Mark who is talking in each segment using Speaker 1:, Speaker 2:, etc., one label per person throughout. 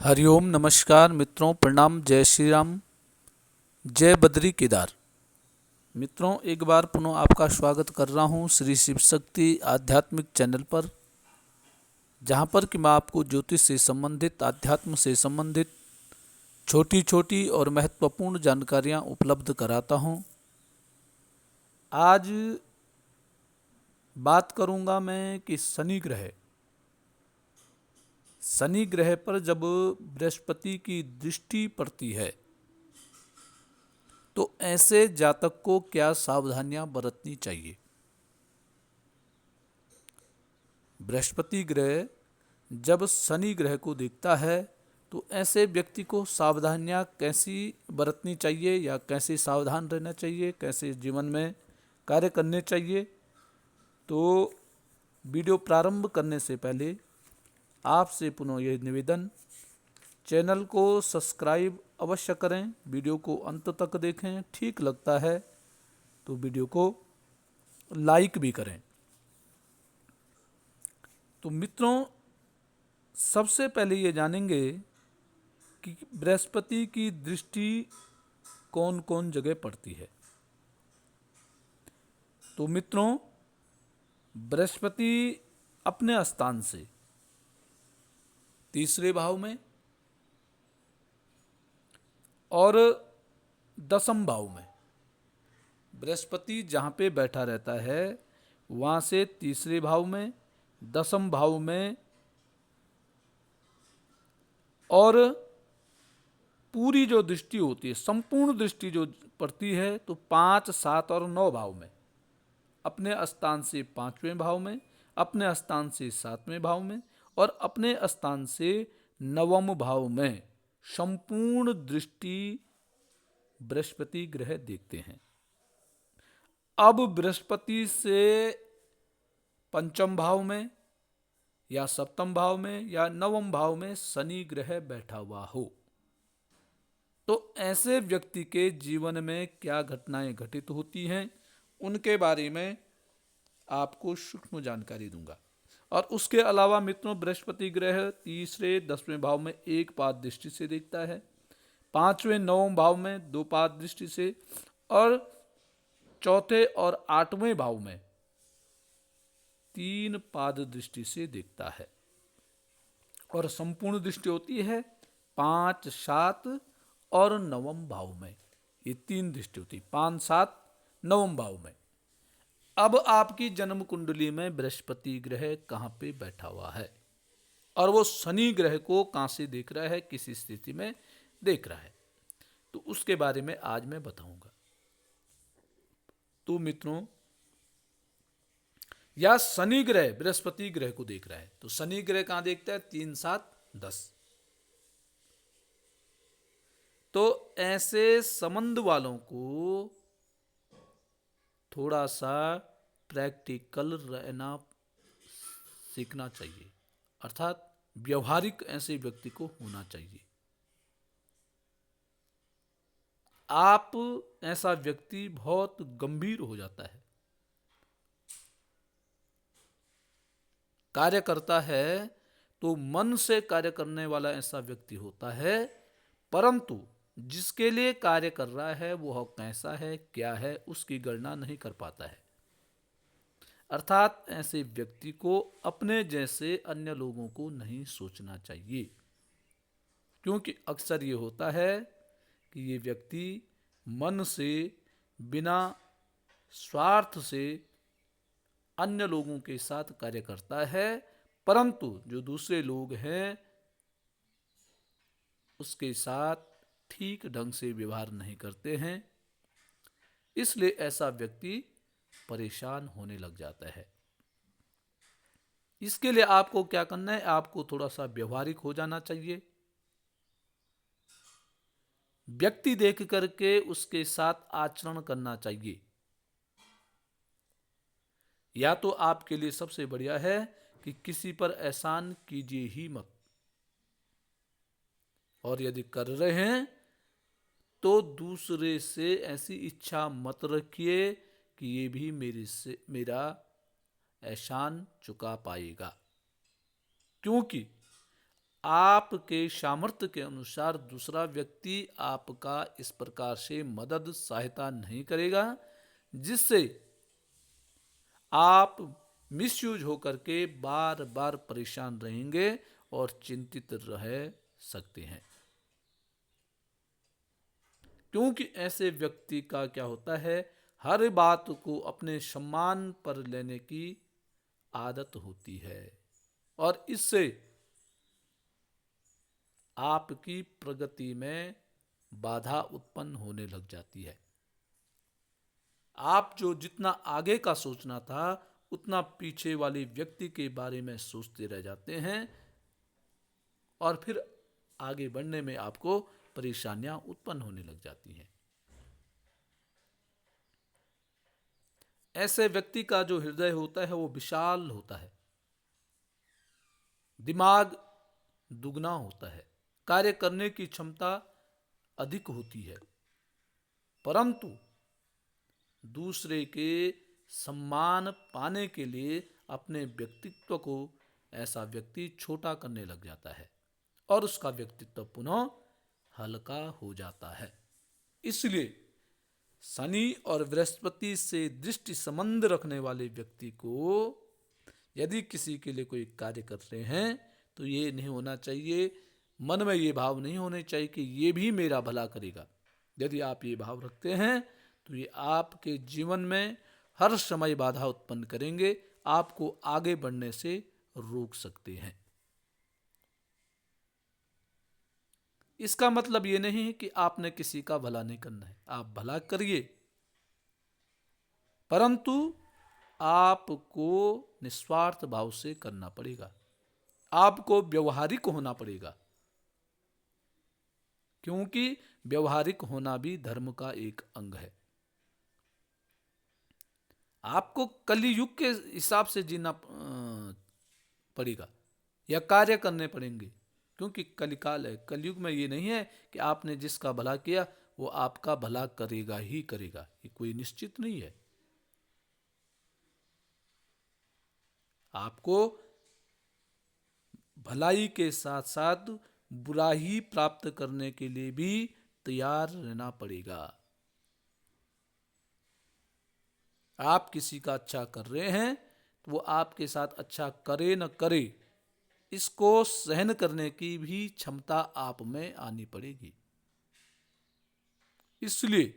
Speaker 1: हरिओम नमस्कार मित्रों, प्रणाम, जय श्री राम, जय बद्री केदार। मित्रों, एक बार पुनः आपका स्वागत कर रहा हूँ श्री शिव शक्ति आध्यात्मिक चैनल पर, जहाँ पर कि मैं आपको ज्योतिष से संबंधित, अध्यात्म से संबंधित छोटी छोटी और महत्वपूर्ण जानकारियाँ उपलब्ध कराता हूँ। आज बात करूँगा मैं कि शनि ग्रह पर जब बृहस्पति की दृष्टि पड़ती है तो ऐसे जातक को क्या सावधानियां बरतनी चाहिए। बृहस्पति ग्रह जब शनि ग्रह को देखता है तो ऐसे व्यक्ति को सावधानियां कैसी बरतनी चाहिए या कैसे सावधान रहना चाहिए, कैसे जीवन में कार्य करने चाहिए। तो वीडियो प्रारंभ करने से पहले आपसे पुनः यह निवेदन, चैनल को सब्सक्राइब अवश्य करें, वीडियो को अंत तक देखें, ठीक लगता है तो वीडियो को लाइक भी करें। तो मित्रों, सबसे पहले ये जानेंगे कि बृहस्पति की दृष्टि कौन कौन जगह पड़ती है। तो मित्रों, बृहस्पति अपने स्थान से तीसरे भाव में और दसम भाव में, बृहस्पति जहाँ पे बैठा रहता है वहाँ से तीसरे भाव में, दसम भाव में और पूरी जो दृष्टि होती है, संपूर्ण दृष्टि जो पड़ती है तो 5, 7 और 9 भाव में, अपने स्थान से 5वें भाव में, अपने स्थान से 7वें भाव में और अपने स्थान से 9वें भाव में संपूर्ण दृष्टि बृहस्पति ग्रह देखते हैं। अब बृहस्पति से पंचम भाव में या सप्तम भाव में या नवम भाव में शनि ग्रह बैठा हुआ हो तो ऐसे व्यक्ति के जीवन में क्या घटनाएं घटित होती हैं, उनके बारे में आपको सूक्ष्म जानकारी दूंगा। और उसके अलावा मित्रों, बृहस्पति ग्रह तीसरे 10वें भाव में एक पाद दृष्टि से देखता है, 5वें 9वें भाव में 2 पाद दृष्टि से और चौथे और 8वें भाव में 3 पाद दृष्टि से देखता है। और संपूर्ण दृष्टि होती है 5, 7 और 9वें भाव में। ये 3 दृष्टि होती है 5, 7, 9वें भाव में। अब आपकी जन्म कुंडली में बृहस्पति ग्रह कहाँ पे बैठा हुआ है और वो शनि ग्रह को कहाँ से देख रहा है, किस स्थिति में देख रहा है, तो उसके बारे में आज मैं बताऊंगा। तो मित्रों, या शनि ग्रह बृहस्पति ग्रह को देख रहा है तो शनि ग्रह कहां देखता है, 3, 7, 10। तो ऐसे संबंध वालों को थोड़ा सा प्रैक्टिकल रहना सीखना चाहिए, अर्थात व्यवहारिक ऐसे व्यक्ति को होना चाहिए। आप ऐसा व्यक्ति बहुत गंभीर हो जाता है, कार्य करता है तो मन से कार्य करने वाला ऐसा व्यक्ति होता है, परंतु जिसके लिए कार्य कर रहा है वह कैसा है, क्या है, उसकी गणना नहीं कर पाता है। अर्थात ऐसे व्यक्ति को अपने जैसे अन्य लोगों को नहीं सोचना चाहिए, क्योंकि अक्सर ये होता है कि ये व्यक्ति मन से, बिना स्वार्थ से अन्य लोगों के साथ कार्य करता है, परंतु जो दूसरे लोग हैं उसके साथ ठीक ढंग से व्यवहार नहीं करते हैं, इसलिए ऐसा व्यक्ति परेशान होने लग जाता है। इसके लिए आपको क्या करना है, आपको थोड़ा सा व्यवहारिक हो जाना चाहिए। व्यक्ति देख करके उसके साथ आचरण करना चाहिए। या तो आपके लिए सबसे बढ़िया है कि किसी पर एहसान कीजिए ही मत, और यदि कर रहे हैं तो दूसरे से ऐसी इच्छा मत रखिए कि ये भी मेरा एहसान चुका पाएगा, क्योंकि आपके सामर्थ्य के अनुसार दूसरा व्यक्ति आपका इस प्रकार से मदद सहायता नहीं करेगा जिससे आप मिसयूज होकर के बार बार परेशान रहेंगे और चिंतित रह सकते हैं। क्योंकि ऐसे व्यक्ति का क्या होता है, हर बात को अपने सम्मान पर लेने की आदत होती है और इससे आपकी प्रगति में बाधा उत्पन्न होने लग जाती है। आप जो जितना आगे का सोचना था उतना पीछे वाले व्यक्ति के बारे में सोचते रह जाते हैं और फिर आगे बढ़ने में आपको परेशानियां उत्पन्न होने लग जाती हैं। ऐसे व्यक्ति का जो हृदय होता है वो विशाल होता है, दिमाग दुगना होता है, कार्य करने की क्षमता अधिक होती है, परंतु दूसरे के सम्मान पाने के लिए अपने व्यक्तित्व को ऐसा व्यक्ति छोटा करने लग जाता है और उसका व्यक्तित्व पुनः हल्का हो जाता है। इसलिए शनि और बृहस्पति से दृष्टि संबंध रखने वाले व्यक्ति को यदि किसी के लिए कोई कार्य कर रहे हैं तो ये नहीं होना चाहिए, मन में ये भाव नहीं होने चाहिए कि ये भी मेरा भला करेगा। यदि आप ये भाव रखते हैं तो ये आपके जीवन में हर समय बाधा उत्पन्न करेंगे, आपको आगे बढ़ने से रोक सकते हैं। इसका मतलब ये नहीं है कि आपने किसी का भला नहीं करना है, आप भला करिए, परंतु आपको निस्वार्थ भाव से करना पड़ेगा, आपको व्यवहारिक होना पड़ेगा, क्योंकि व्यवहारिक होना भी धर्म का एक अंग है। आपको कलियुग के हिसाब से जीना पड़ेगा या कार्य करने पड़ेंगे, क्योंकि कलिकाल है। कलयुग में ये नहीं है कि आपने जिसका भला किया वो आपका भला करेगा ही करेगा, ये कोई निश्चित नहीं है। आपको भलाई के साथ साथ बुराई प्राप्त करने के लिए भी तैयार रहना पड़ेगा। आप किसी का अच्छा कर रहे हैं तो वो आपके साथ अच्छा करे न करे, इसको सहन करने की भी क्षमता आप में आनी पड़ेगी। इसलिए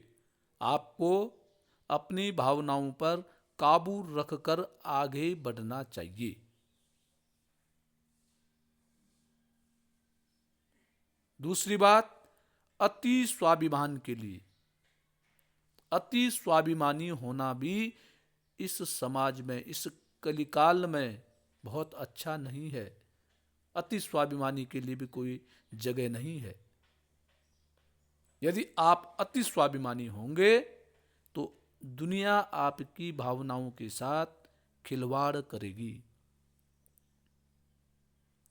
Speaker 1: आपको अपनी भावनाओं पर काबू रखकर आगे बढ़ना चाहिए। दूसरी बात, अति स्वाभिमान के लिए, अति स्वाभिमानी होना भी इस समाज में, इस कलिकाल में बहुत अच्छा नहीं है। अति स्वाभिमानी के लिए भी कोई जगह नहीं है। यदि आप अति स्वाभिमानी होंगे तो दुनिया आपकी भावनाओं के साथ खिलवाड़ करेगी,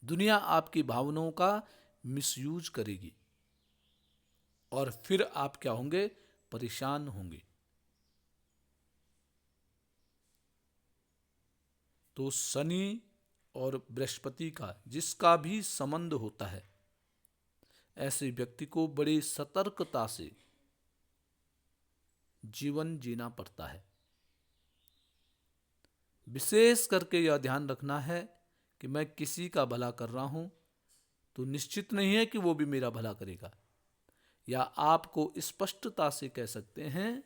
Speaker 1: दुनिया आपकी भावनाओं का मिसयूज करेगी और फिर आप क्या होंगे, परेशान होंगे। तो शनि और बृहस्पति का जिसका भी संबंध होता है, ऐसे व्यक्ति को बड़ी सतर्कता से जीवन जीना पड़ता है। विशेष करके यह ध्यान रखना है कि मैं किसी का भला कर रहा हूं तो निश्चित नहीं है कि वो भी मेरा भला करेगा, या आपको स्पष्टता से कह सकते हैं,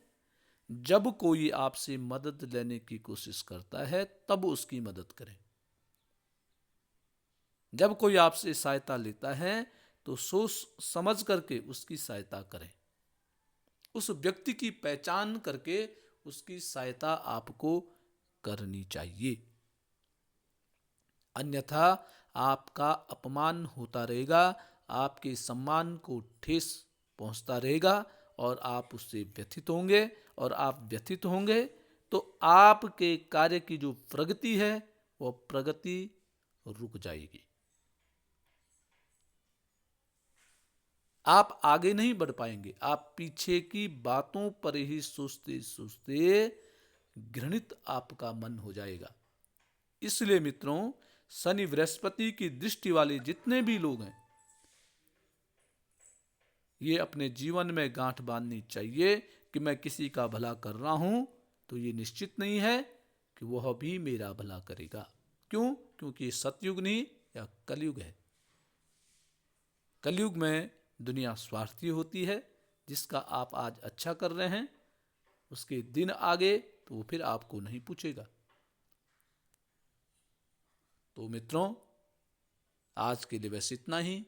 Speaker 1: जब कोई आपसे मदद लेने की कोशिश करता है तब उसकी मदद करें। जब कोई आपसे सहायता लेता है तो सोच समझ करके उसकी सहायता करें, उस व्यक्ति की पहचान करके उसकी सहायता आपको करनी चाहिए। अन्यथा आपका अपमान होता रहेगा, आपके सम्मान को ठेस पहुंचता रहेगा और आप उससे व्यथित होंगे, और आप व्यथित होंगे तो आपके कार्य की जो प्रगति है वह प्रगति रुक जाएगी, आप आगे नहीं बढ़ पाएंगे। आप पीछे की बातों पर ही सोचते सोचते घृणित आपका मन हो जाएगा। इसलिए मित्रों, शनि बृहस्पति की दृष्टि वाले जितने भी लोग हैं, ये अपने जीवन में गांठ बांधनी चाहिए कि मैं किसी का भला कर रहा हूं तो ये निश्चित नहीं है कि वह भी मेरा भला करेगा। क्यों? क्योंकि ये सतयुग नहीं या कलयुग है। कलयुग में दुनिया स्वार्थी होती है। जिसका आप आज अच्छा कर रहे हैं, उसके दिन आगे तो वो फिर आपको नहीं पूछेगा। तो मित्रों, आज के लिए बस इतना ही।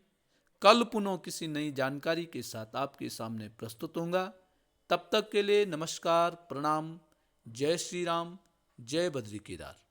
Speaker 1: कल पुनः किसी नई जानकारी के साथ आपके सामने प्रस्तुत होऊंगा। तब तक के लिए नमस्कार, प्रणाम, जय श्री राम, जय बद्री केदार।